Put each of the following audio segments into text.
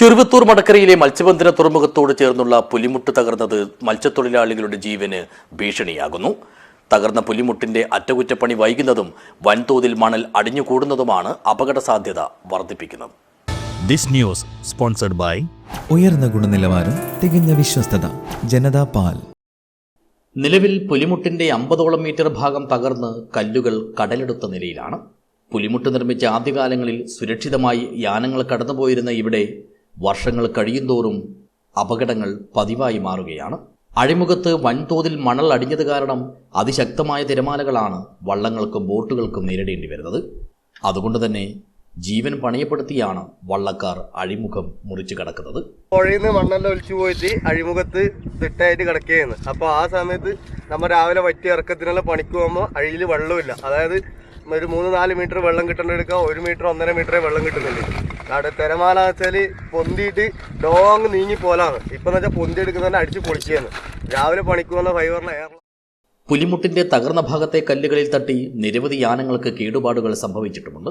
ചെറുവത്തൂർ മടക്കരയിലെ മത്സ്യബന്ധന തുറമുഖത്തോട് ചേർന്നുള്ള പുലിമുട്ട് തകർന്നത് മത്സ്യത്തൊഴിലാളികളുടെ ജീവന് ഭീഷണിയാകുന്നു. തകർന്ന പുലിമുട്ടിന്റെ അറ്റകുറ്റപ്പണി വൈകുന്നതും വൻതോതിൽ മണൽ അടിഞ്ഞുകൂടുന്നതുമാണ് അപകട സാധ്യത വർദ്ധിപ്പിക്കുന്നത്. ദിസ് ന്യൂസ് സ്പോൺസർഡ് ബൈ ഉയർന്ന ഗുണനിലവാരം, തികഞ്ഞ വിശ്വസ്തത, ജനതാ പാൽ. നിലവിൽ പുലിമുട്ടിന്റെ 50ഓളം മീറ്റർ ഭാഗം തകർന്ന് കല്ലുകൾ കടലെടുത്ത നിലയിലാണ്. പുലിമുട്ട് നിർമ്മിച്ച ആദ്യകാലങ്ങളിൽ സുരക്ഷിതമായി യാനങ്ങൾ കടന്നുപോയിരുന്ന ഇവിടെ വർഷങ്ങൾ കഴിയുന്തോറും അപകടങ്ങൾ പതിവായി മാറുകയാണ്. അഴിമുഖത്ത് വൻതോതിൽ മണൽ അടിഞ്ഞത് കാരണം അതിശക്തമായ തിരമാലകളാണ് വള്ളങ്ങൾക്കും ബോട്ടുകൾക്കും നേരിടേണ്ടി വരുന്നത്. അതുകൊണ്ട് തന്നെ ജീവൻ പണയപ്പെടുത്തിയാണ് വള്ളക്കാർ അഴിമുഖം മുറിച്ചു കടക്കുന്നത്. പുഴയിൽ നിന്ന് മണ്ണെല്ലാം ഒലിച്ചു പോയിട്ട് അഴിമുഖത്ത് തിട്ടായിട്ട് കിടക്കുകയാണ്. അപ്പോൾ ആ സമയത്ത് നമ്മൾ രാവിലെ വറ്റി ഇറക്കത്തിനുള്ള പണിക്ക് പോകുമ്പോൾ അഴിയിൽ വെള്ളമില്ല. അതായത് ഒരു 3-4 മീറ്റർ വെള്ളം കിട്ടേണ്ടെടുക്കാം, 1 മീറ്റർ 1.5 മീറ്ററേ വെള്ളം കിട്ടുന്നുണ്ട്. അവിടെ തിരമാല വെച്ചാൽ പൊന്തിയിട്ട് ലോങ് നീങ്ങി പോലാണ്. ഇപ്പം വെച്ചാൽ പൊന്തി എടുക്കുന്നതന്നെ അടിച്ച് പൊളിക്കുകയാണ്. രാവിലെ പണിക്ക് പോകുന്ന ഫൈവറിന് എയർ. പുലിമുട്ടിന്റെ തകർന്ന ഭാഗത്തെ കല്ലുകളിൽ തട്ടി നിരവധി യാനങ്ങൾക്ക് കേടുപാടുകൾ സംഭവിച്ചിട്ടുമുണ്ട്.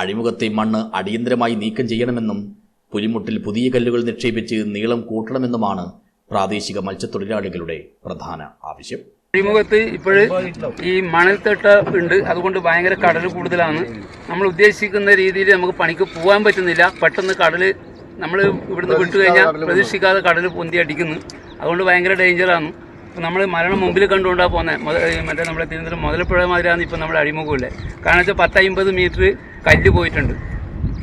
അഴിമുഖത്തെ മണ്ണ് അടിയന്തരമായി നീക്കം ചെയ്യണമെന്നും പുലിമുട്ടിൽ പുതിയ കല്ലുകൾ നിക്ഷേപിച്ച് നീളം കൂട്ടണമെന്നുമാണ് പ്രാദേശിക മത്സ്യത്തൊഴിലാളികളുടെ പ്രധാന ആവശ്യം. അഴിമുഖത്ത് ഇപ്പോഴ് ഈ മണൽത്തട്ട ഉണ്ട്, അതുകൊണ്ട് ഭയങ്കര കടൽ കൂടുതലാണ്. നമ്മൾ ഉദ്ദേശിക്കുന്ന രീതിയിൽ നമുക്ക് പണിക്ക് പോകാൻ പറ്റുന്നില്ല. പെട്ടെന്ന് കടൽ നമ്മൾ ഇവിടുന്ന് വിട്ടു കഴിഞ്ഞാൽ പ്രതീക്ഷിക്കാതെ കടൽ പൊന്തി അടിക്കുന്നു. അതുകൊണ്ട് ഭയങ്കര ഡേഞ്ചറാണ്. ഇപ്പോൾ നമ്മൾ മരണം മുമ്പിൽ കണ്ടുകൊണ്ടാണ് പോകുന്നത്. മറ്റേ നമ്മുടെ തിരുവനന്തപുരം മുതലപ്പുഴ മാതിരിയാണ് ഇപ്പോൾ നമ്മുടെ അഴിമുഖമില്ല. കാരണം വെച്ചാൽ 10-50 മീറ്റർ കല്ല് പോയിട്ടുണ്ട്.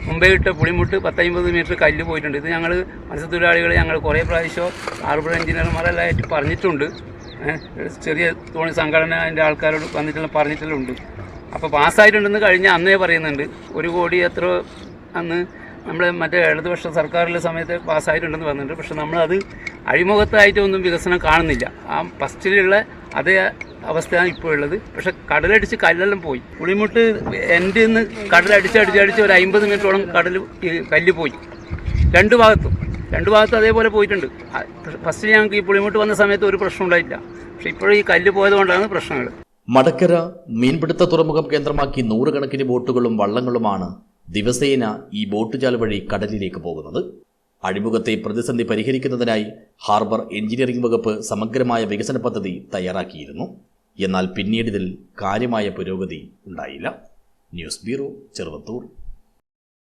മുമ്പേ ഇട്ട പുളിമുട്ട് 10-50 മീറ്റർ കല്ല് പോയിട്ടുണ്ട്. ഇത് ഞങ്ങൾ മത്സ്യത്തൊഴിലാളികൾ ഞങ്ങൾ കുറേ പ്രാവശ്യം ഹാർബർ എഞ്ചിനീയർമാരെല്ലാം ആയിട്ട് പറഞ്ഞിട്ടുണ്ട്. ചെറിയ തോണി സംഘടന അതിൻ്റെ ആൾക്കാരോട് വന്നിട്ടെല്ലാം പറഞ്ഞിട്ടുണ്ട്. അപ്പോൾ പാസ്സായിട്ടുണ്ടെന്ന് കഴിഞ്ഞാൽ അന്നേ പറയുന്നുണ്ട്. 1 കോടി എത്ര അന്ന് നമ്മൾ മറ്റേ ഇടതുപക്ഷ സർക്കാരിലെ സമയത്ത് പാസ്സായിട്ടുണ്ടെന്ന് പറഞ്ഞിട്ടുണ്ട്. പക്ഷെ നമ്മളത് അഴിമുഖത്തായിട്ടൊന്നും വികസനം കാണുന്നില്ല. ആ ഫസ്റ്റിലുള്ള അതേ അവസ്ഥയാണ് ഇപ്പോൾ ഉള്ളത്. പക്ഷെ കടലടിച്ച് കല്ലെല്ലാം പോയി. പുളിമുട്ട് എൻ്റെ നിന്ന് കടലടിച്ച് ഒരു 50 മീറ്ററോളം കല്ല് പോയി. രണ്ട് ഭാഗത്തും അതേപോലെ പോയിട്ടുണ്ട്. ഫസ്റ്റ് ഞങ്ങൾക്ക് ഈ പുളിമുട്ട് വന്ന സമയത്ത് ഒരു പ്രശ്നം ഉണ്ടായില്ല. പക്ഷെ ഇപ്പോഴും ഈ കല്ല് പോയതുകൊണ്ടാണ് പ്രശ്നങ്ങൾ. മടക്കര മീൻപിടുത്ത തുറമുഖം കേന്ദ്രമാക്കി 100 കണക്കിന് ബോട്ടുകളും വള്ളങ്ങളുമാണ് ദിവസേന ഈ ബോട്ടുചാൽ വഴി കടലിലേക്ക് പോകുന്നത്. അഴിമുഖത്തെ പ്രതിസന്ധി പരിഹരിക്കുന്നതിനായി ഹാർബർ എഞ്ചിനീയറിംഗ് വകുപ്പ് സമഗ്രമായ വികസന പദ്ധതി തയ്യാറാക്കിയിരുന്നു. എന്നാൽ പിന്നീട് ഇതിൽ കാര്യമായ പുരോഗതി ഉണ്ടായില്ല. News bureau, Cheruvathur.